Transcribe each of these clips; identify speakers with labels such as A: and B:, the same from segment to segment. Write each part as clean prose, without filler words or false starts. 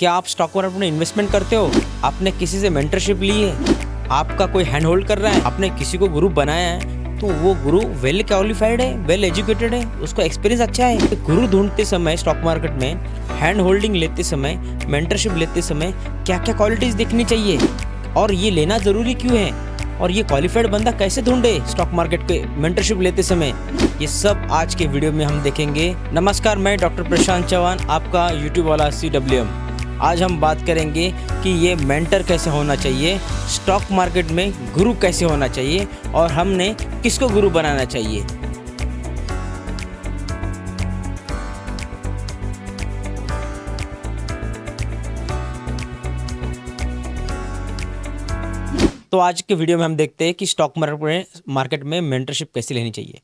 A: क्या आप stock market में इन्वेस्टमेंट करते हो? आपने किसी से मेंटरशिप ली है? आपका कोई हैंड होल्ड कर रहा है? आपने किसी को गुरु बनाया है तो वो गुरु वेल क्वालिफाइड है, वेल एजुकेटेड है, उसका एक्सपीरियंस अच्छा है? तो गुरु ढूंढते समय स्टॉक मार्केट में हैंड होल्डिंग लेते समय, मेंटरशिप लेते समय क्या क्या क्वालिटीज देखनी चाहिए और ये लेना जरूरी क्यों है और ये क्वालिफाइड बंदा कैसे ढूंढे स्टॉक मार्केट पे मेंटरशिप लेते समय, ये सब आज के वीडियो में हम देखेंगे। नमस्कार, मैं डॉक्टर प्रशांत चौहान, आपका यूट्यूब वाला CWM। आज हम बात करेंगे कि ये मेंटर कैसे होना चाहिए, स्टॉक मार्केट में गुरु कैसे होना चाहिए और हमने किसको गुरु बनाना चाहिए। तो आज के वीडियो में हम देखते हैं कि स्टॉक मार्केट में मेंटरशिप कैसे लेनी चाहिए।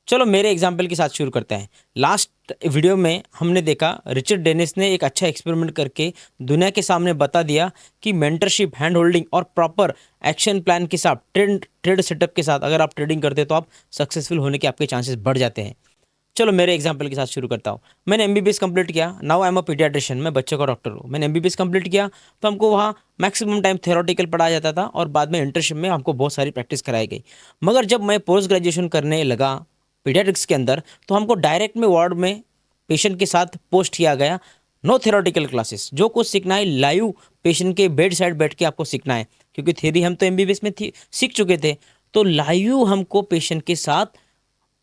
A: चलो मेरे एग्जाम्पल के साथ शुरू करते हैं। लास्ट वीडियो में हमने देखा रिचर्ड डेनिस ने एक अच्छा एक्सपेरिमेंट करके दुनिया के सामने बता दिया कि मेंटरशिप, हैंड होल्डिंग और प्रॉपर एक्शन प्लान के साथ, ट्रेड सेटअप के साथ अगर आप ट्रेडिंग करते हैं तो आप सक्सेसफुल होने के आपके चांसेस बढ़ जाते हैं। चलो मेरे एग्जाम्पल के साथ शुरू करता हूँ। मैंने MBBS कंप्लीट किया। Now I am a paediatrician, मैं बच्चों का डॉक्टर हूँ। मैंने MBBS कंप्लीट किया तो हमको वहाँ मैक्सिमम टाइम थ्योरेटिकल पढ़ाया जाता था और बाद में इंटर्नशिप में हमको बहुत सारी प्रैक्टिस कराई गई। मगर जब मैं पोस्ट ग्रेजुएशन करने लगा पीडियाट्रिक्स के अंदर तो हमको डायरेक्ट में वार्ड में पेशेंट के साथ पोस्ट किया गया। नो थ्योरेटिकल क्लासेस, जो कुछ सीखना है लाइव पेशेंट के बेड साइड बैठ के आपको सीखना है, क्योंकि थ्योरी हम तो MBBS में थी सीख चुके थे। तो लाइव हमको पेशेंट के साथ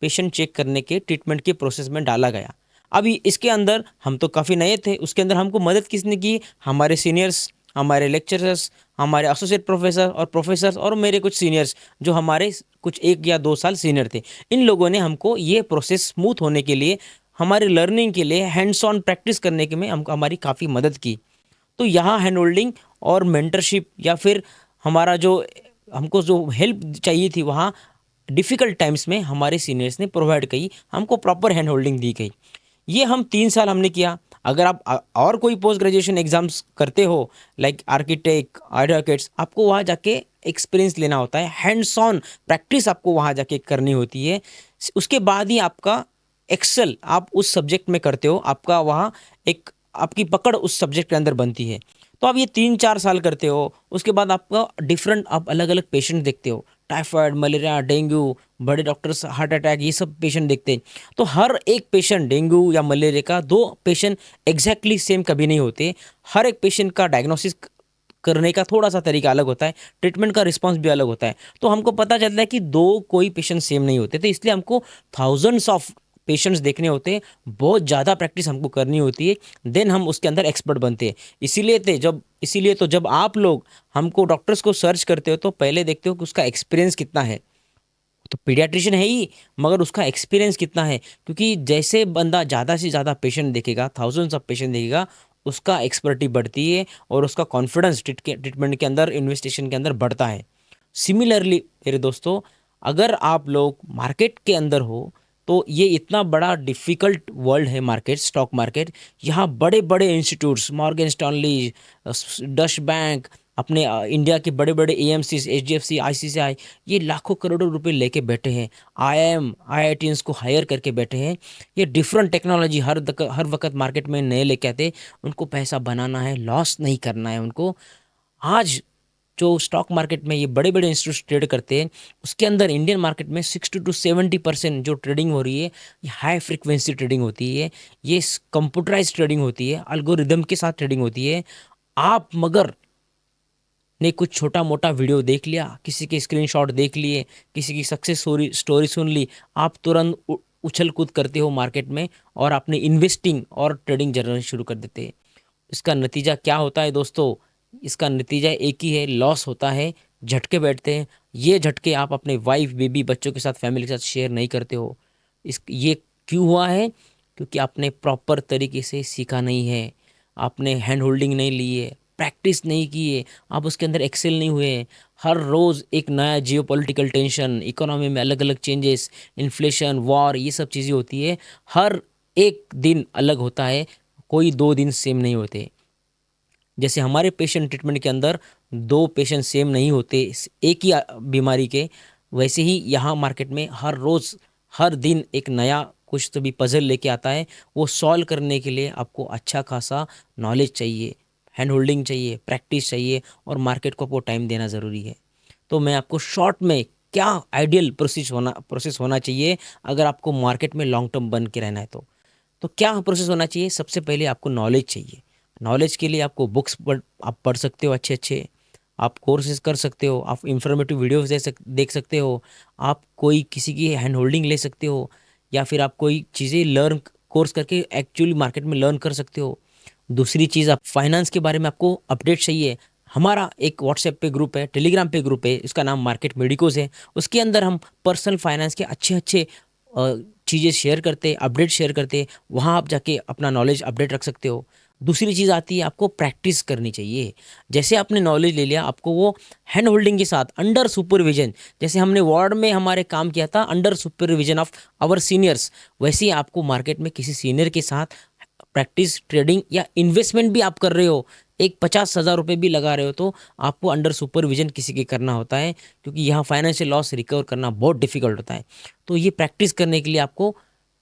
A: पेशेंट चेक करने के ट्रीटमेंट के प्रोसेस में डाला गया। अभी इसके अंदर हम तो काफ़ी नए थे, उसके अंदर हमको मदद किसने की? हमारे सीनियर्स, हमारे लेक्चरर्स, हमारे एसोसिएट प्रोफेसर और प्रोफेसर और मेरे कुछ सीनियर्स जो हमारे कुछ 1 या 2 साल सीनियर थे। इन लोगों ने हमको ये प्रोसेस स्मूथ होने के लिए, हमारे लर्निंग के लिए, हैंड्स ऑन प्रैक्टिस करने के में हमको हमारी काफ़ी मदद की। तो यहाँ हैंड होल्डिंग और मेंटरशिप या फिर हमारा जो हमको जो हेल्प चाहिए थी वहाँ डिफ़िकल्ट टाइम्स में हमारे सीनियर्स ने प्रोवाइड की, हमको प्रॉपर हैंड होल्डिंग दी गई। ये हम 3 साल हमने किया। अगर आप और कोई पोस्ट ग्रेजुएशन एग्जाम्स करते हो लाइक आर्किटेक्ट, एडवोकेट्स, आपको वहाँ जाके एक्सपीरियंस लेना होता है, हैंड्स ऑन प्रैक्टिस आपको वहाँ जाके करनी होती है। उसके बाद ही आपका एक्सेल आप उस सब्जेक्ट में करते हो, आपका वहाँ एक आपकी पकड़ उस सब्जेक्ट के अंदर बनती है। तो आप ये 3-4 साल करते हो, उसके बाद आपका डिफरेंट आप अलग अलग पेशेंट देखते हो, टाइफाइड, मलेरिया, डेंगू, बड़े डॉक्टर्स हार्ट अटैक, ये सब पेशेंट देखते हैं। तो हर एक पेशेंट डेंगू या मलेरिया का 2 पेशेंट एग्जैक्टली सेम कभी नहीं होते। हर एक पेशेंट का डायग्नोसिस करने का थोड़ा सा तरीका अलग होता है, ट्रीटमेंट का रिस्पांस भी अलग होता है। तो हमको पता चलता है कि 2 कोई पेशेंट सेम नहीं होते, तो इसलिए हमको थाउजेंड्स ऑफ पेशेंट्स देखने होते हैं, बहुत ज़्यादा प्रैक्टिस हमको करनी होती है, देन हम उसके अंदर एक्सपर्ट बनते हैं। इसीलिए तो जब आप लोग हमको डॉक्टर्स को सर्च करते हो तो पहले देखते हो कि उसका एक्सपीरियंस कितना है। तो पीडियाट्रिशियन है ही, मगर उसका एक्सपीरियंस कितना है, क्योंकि जैसे बंदा ज़्यादा से ज़्यादा पेशेंट देखेगा, थाउजेंड्स ऑफ पेशेंट देखेगा, उसका एक्सपर्टी बढ़ती है और उसका कॉन्फिडेंस ट्रीटमेंट के अंदर, इन्वेस्टिगेशन के अंदर बढ़ता है। सिमिलरली मेरे दोस्तों, अगर आप लोग मार्केट के अंदर हो तो ये इतना बड़ा डिफ़िकल्ट वर्ल्ड है मार्केट, स्टॉक मार्केट। यहाँ बड़े बड़े institutes, Morgan Stanley, Dutch bank, अपने इंडिया के बड़े बड़े AMCs, HDFC, ICICI, ये लाखों करोड़ों रुपए लेके बैठे हैं। IITs को हायर करके बैठे हैं। ये डिफरेंट टेक्नोलॉजी हर वक्त मार्केट में नए लेके आते। उनको पैसा बनाना है, लॉस नहीं करना है उनको। आज जो स्टॉक मार्केट में ये बड़े बड़े इंस्टीट्यूट ट्रेड करते हैं, उसके अंदर इंडियन मार्केट में 60 to 70% जो ट्रेडिंग हो रही है, ये हाई फ्रिक्वेंसी ट्रेडिंग होती है, ये कंप्यूटराइज ट्रेडिंग होती है, अल्गोरिदम के साथ ट्रेडिंग होती है। आप मगर ने कुछ छोटा मोटा वीडियो देख लिया, किसी के स्क्रीनशॉट देख लिए, किसी की सक्सेस स्टोरी सुन ली, आप तुरंत उछल कूद करते हो मार्केट में और अपने इन्वेस्टिंग और ट्रेडिंग जर्नी शुरू कर देते हैं। इसका नतीजा क्या होता है दोस्तों? इसका नतीजा एक ही है, लॉस होता है, झटके बैठते हैं। ये झटके आप अपने वाइफ, बेबी, बच्चों के साथ, फैमिली के साथ शेयर नहीं करते हो। ये क्यों हुआ है? क्योंकि आपने प्रॉपर तरीके से सीखा नहीं है, आपने हैंड होल्डिंग नहीं ली है, प्रैक्टिस नहीं की है, आप उसके अंदर एक्सेल नहीं हुए हैं। हर रोज़ एक नया जियोपॉलिटिकल टेंशन, इकोनॉमी में अलग अलग चेंजेस, इन्फ्लेशन, वॉर, ये सब चीज़ें होती है। हर एक दिन अलग होता है, कोई 2 दिन सेम नहीं होते। जैसे हमारे पेशेंट ट्रीटमेंट के अंदर 2 पेशेंट सेम नहीं होते एक ही बीमारी के, वैसे ही यहाँ मार्केट में हर रोज़, हर दिन एक नया कुछ तो भी पजल लेके आता है। वो सॉल्व करने के लिए आपको अच्छा खासा नॉलेज चाहिए, हैंड होल्डिंग चाहिए, प्रैक्टिस चाहिए और मार्केट को आपको टाइम देना ज़रूरी है। तो मैं आपको शॉर्ट में क्या आइडियल प्रोसेस होना चाहिए अगर आपको मार्केट में लॉन्ग टर्म बन के रहना है तो क्या प्रोसेस होना चाहिए। सबसे पहले आपको नॉलेज चाहिए। नॉलेज के लिए आपको बुक्स आप पढ़ सकते हो अच्छे अच्छे, आप कोर्सेज कर सकते हो, आप इंफॉर्मेटिव वीडियोस देख सकते हो, आप कोई किसी की हैंड होल्डिंग ले सकते हो, या फिर आप कोई चीज़ें लर्न कोर्स करके एक्चुअली मार्केट में लर्न कर सकते हो। दूसरी चीज़, आप फाइनेंस के बारे में आपको अपडेट चाहिए। हमारा एक व्हाट्सएप पे ग्रुप है, टेलीग्राम पे ग्रुप है, इसका नाम मार्केट मेडिकोस है। उसके अंदर हम पर्सनल फाइनेंस के अच्छे अच्छे चीज़ें शेयर करते, अपडेट शेयर करते। वहाँ आप जाके अपना नॉलेज अपडेट रख सकते हो। दूसरी चीज़ आती है, आपको प्रैक्टिस करनी चाहिए। जैसे आपने नॉलेज ले लिया, आपको वो हैंड होल्डिंग के साथ अंडर सुपरविजन, जैसे हमने वार्ड में हमारे काम किया था under supervision of our seniors, वैसे ही आपको मार्केट में किसी सीनियर के साथ प्रैक्टिस, ट्रेडिंग या इन्वेस्टमेंट भी आप कर रहे हो, एक 50,000 रुपये भी लगा रहे हो, तो आपको अंडर सुपरविजन किसी के करना होता है, क्योंकि यहाँ फाइनेंशियल लॉस रिकवर करना बहुत डिफिकल्ट होता है। तो ये प्रैक्टिस करने के लिए आपको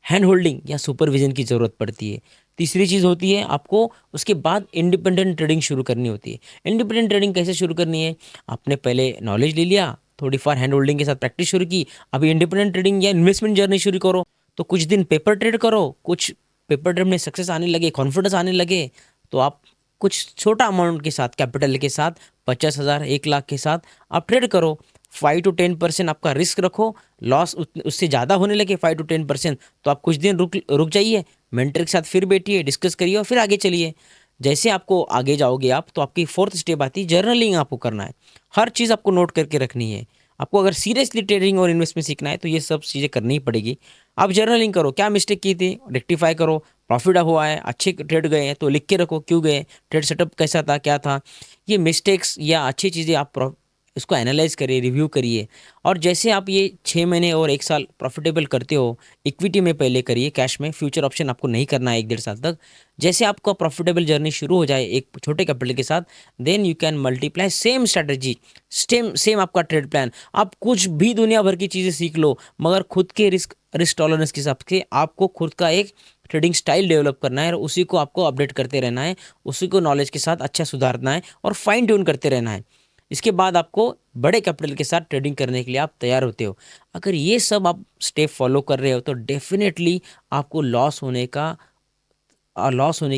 A: हैंड होल्डिंग या सुपरविजन की ज़रूरत पड़ती है। तीसरी चीज़ होती है, आपको उसके बाद इंडिपेंडेंट ट्रेडिंग शुरू करनी होती है। इंडिपेंडेंट ट्रेडिंग कैसे शुरू करनी है, आपने पहले नॉलेज ले लिया, थोड़ी फार हैंड होल्डिंग के साथ प्रैक्टिस शुरू की, अभी इंडिपेंडेंट ट्रेडिंग या इन्वेस्टमेंट जर्नी शुरू करो। तो कुछ दिन पेपर ट्रेड करो, कुछ पेपर ट्रेड में सक्सेस आने लगे, कॉन्फिडेंस आने लगे, तो आप कुछ छोटा अमाउंट के साथ, कैपिटल के साथ, 50,000 1 लाख के साथ आप ट्रेड करो। 5 to 10% आपका रिस्क रखो। लॉस उससे ज़्यादा होने लगे 5 to 10%, तो आप कुछ दिन रुक जाइए, मेंटर के साथ फिर बैठिए, डिस्कस करिए और फिर आगे चलिए। जैसे आपको आगे जाओगे आप, तो आपकी फोर्थ स्टेप आती है जर्नलिंग। आपको करना है, हर चीज़ आपको नोट करके रखनी है। आपको अगर सीरियसली ट्रेडिंग और इन्वेस्टमेंट सीखना है तो ये सब चीज़ें करनी ही पड़ेगी। आप जर्नलिंग करो, क्या मिस्टेक की थी रेक्टिफाई करो, प्रॉफिट हुआ है, अच्छे ट्रेड गए हैं तो लिख के रखो, क्यों गए, ट्रेड सेटअप कैसा था, क्या था। ये मिस्टेक्स या अच्छी चीज़ें आप इसको एनालाइज करिए, रिव्यू करिए। और जैसे आप ये 6 महीने और 1 साल प्रॉफिटेबल करते हो, इक्विटी में पहले करिए, कैश में, फ्यूचर ऑप्शन आपको नहीं करना है 1 1.5 साल तक। जैसे आपका प्रॉफिटेबल जर्नी शुरू हो जाए एक छोटे कैपिटल के साथ, then you can multiply same strategy, same आपका ट्रेड प्लान। आप कुछ भी दुनिया भर की चीज़ें सीख लो, मगर खुद के रिस्क टॉलरेंस के हिसाब से आपको खुद का एक ट्रेडिंग स्टाइल डेवलप करना है और उसी को आपको अपडेट करते रहना है, उसी को नॉलेज के साथ अच्छा सुधारना है और फाइन ट्यून करते रहना है। इसके बाद आपको बड़े कैपिटल के साथ ट्रेडिंग करने के लिए आप तैयार होते हो। अगर ये सब आप स्टेप फॉलो कर रहे हो तो डेफिनेटली आपको लॉस होने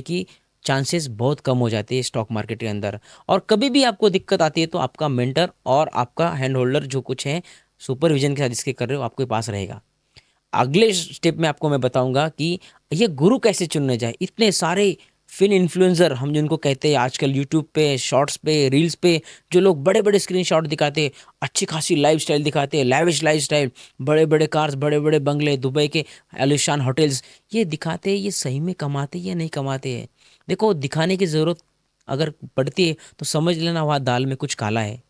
A: की चांसेस बहुत कम हो जाते हैं स्टॉक मार्केट के अंदर। और कभी भी आपको दिक्कत आती है तो आपका मेंटर और आपका हैंड होल्डर जो कुछ है सुपरविजन के साथ जिसके कर रहे हो आपके पास रहेगा। अगले स्टेप में आपको मैं बताऊंगा कि ये गुरु कैसे चुनने जाए। इतने सारे फिन इन्फ्लुएंसर हम जिनको कहते हैं आजकल यूट्यूब पे, शॉर्ट्स पे, रील्स पे, जो लोग बड़े बड़े स्क्रीनशॉट दिखाते हैं, अच्छी खासी लाइफस्टाइल दिखाते हैं, लैविश लाइफस्टाइल, बड़े बड़े कार्स, बड़े बड़े बंगले, दुबई के आलीशान होटल्स, ये दिखाते हैं, ये सही में कमाते हैं या नहीं कमाते हैं। देखो, दिखाने की ज़रूरत अगर पड़ती है तो समझ लेना वहाँ दाल में कुछ काला है।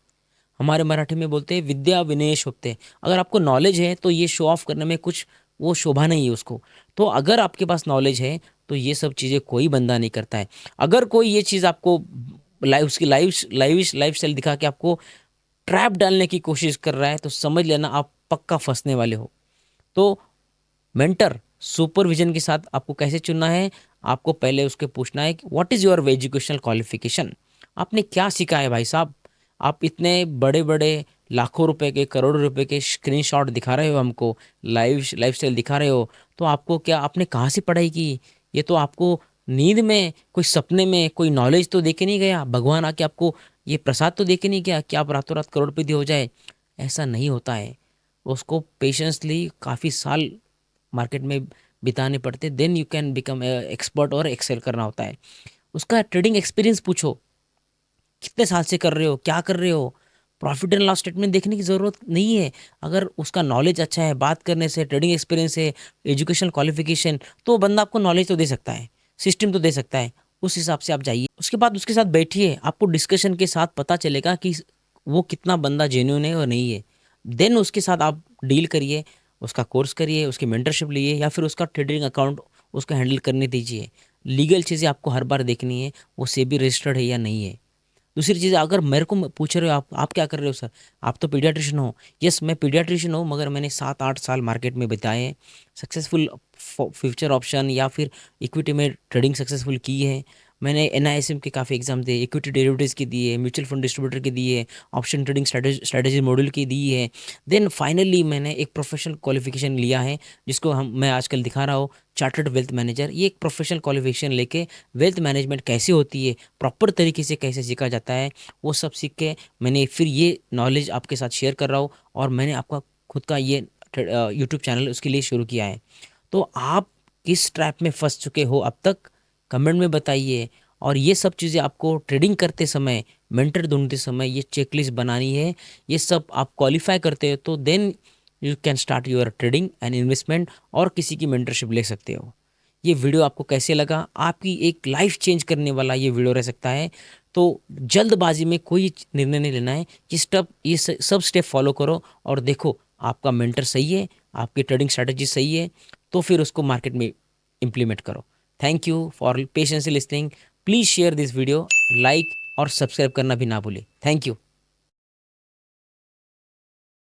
A: हमारे मराठी में बोलते हैं विद्या विनय शोभते। अगर आपको नॉलेज है तो ये शो ऑफ करने में कुछ वो शोभा नहीं है उसको। तो अगर आपके पास नॉलेज है तो ये सब चीज़ें कोई बंदा नहीं करता है। अगर कोई ये चीज़ आपको उसकी लाइफ स्टाइल दिखा के आपको ट्रैप डालने की कोशिश कर रहा है तो समझ लेना आप पक्का फंसने वाले हो। तो मेंटर सुपरविजन के साथ आपको कैसे चुनना है, आपको पहले उसके पूछना है कि what is your educational qualification, आपने क्या सीखा है भाई साहब। आप इतने बड़े बड़े लाखों रुपए के, करोड़ों रुपए के स्क्रीनशॉट दिखा रहे हो हमको, लाइफस्टाइल दिखा रहे हो, तो आपको क्या, आपने कहाँ से पढ़ाई की। ये तो आपको नींद में, कोई सपने में कोई नॉलेज तो दे के नहीं गया, भगवान आके आपको ये प्रसाद तो दे के नहीं गया कि आप रातों रात करोड़पति हो जाए। ऐसा नहीं होता है। उसको पेशेंसली काफ़ी साल मार्केट में बिताने पड़ते, then you can become expert और एक्सेल करना होता है। उसका ट्रेडिंग एक्सपीरियंस पूछो, कितने साल से कर रहे हो, क्या कर रहे हो। प्रॉफिट एंड लॉस स्टेटमेंट देखने की ज़रूरत नहीं है। अगर उसका नॉलेज अच्छा है, बात करने से, ट्रेडिंग एक्सपीरियंस है, एजुकेशनल क्वालिफिकेशन, तो बंदा आपको नॉलेज तो दे सकता है, सिस्टम तो दे सकता है। उस हिसाब से आप जाइए, उसके बाद उसके साथ बैठिए, आपको डिस्कशन के साथ पता चलेगा कि वो कितना बंदा जेन्युइन है और नहीं है। देन उसके साथ आप डील करिए, उसका कोर्स करिए, उसकी मेंटरशिप लिए, या फिर उसका ट्रेडिंग अकाउंट उसको हैंडल करने दीजिए। लीगल चीज़ें आपको हर बार देखनी है, वो सेबी रजिस्टर्ड है या नहीं है। दूसरी चीज़, अगर मेरे को पूछ रहे हो आप क्या कर रहे हो सर, आप तो पीडियाट्रिशियन हो। यस, मैं पीडियाट्रिशियन हूँ, मगर मैंने 7 8 साल मार्केट में बिताए हैं। सक्सेसफुल फ्यूचर ऑप्शन या फिर इक्विटी में ट्रेडिंग सक्सेसफुल की है। मैंने NISM के काफ़ी एग्जाम दिए, इक्विटी डेरिवेटिव्स के दिए, म्यूचुअल फंड डिस्ट्रीब्यूटर के दिए, ऑप्शन ट्रेडिंग स्ट्रेटेजी मॉड्यूल की दी है। देन फाइनली मैंने एक प्रोफेशनल क्वालिफिकेशन लिया है, जिसको मैं आजकल दिखा रहा हूँ, चार्टर्ड वेल्थ मैनेजर। ये एक प्रोफेशनल क्वालिफिकेशन लेके वेल्थ मैनेजमेंट कैसे होती है, प्रॉपर तरीके से कैसे सीखा जाता है, वो सब सीख के मैंने फिर ये नॉलेज आपके साथ शेयर कर रहा हूँ। और मैंने आपका खुद का ये यूट्यूब चैनल उसके लिए शुरू किया है। तो आप किस ट्रैप में फंस चुके हो अब तक, कमेंट में बताइए। और ये सब चीज़ें आपको ट्रेडिंग करते समय, मेंटर ढूंढते समय ये चेकलिस्ट बनानी है। ये सब आप क्वालिफाई करते हो तो then you can start your trading and investment, और किसी की मेंटरशिप ले सकते हो। ये वीडियो आपको कैसे लगा? आपकी एक लाइफ चेंज करने वाला ये वीडियो रह सकता है। तो जल्दबाजी में कोई निर्णय नहीं लेना है। ये सब स्टेप फॉलो करो और देखो आपका मेंटर सही है, आपकी ट्रेडिंग स्ट्रैटेजी सही है, तो फिर उसको मार्केट में इम्प्लीमेंट करो। Thank you for patiently listening. Please share this video, like और सब्सक्राइब करना भी ना भूलें। Thank you.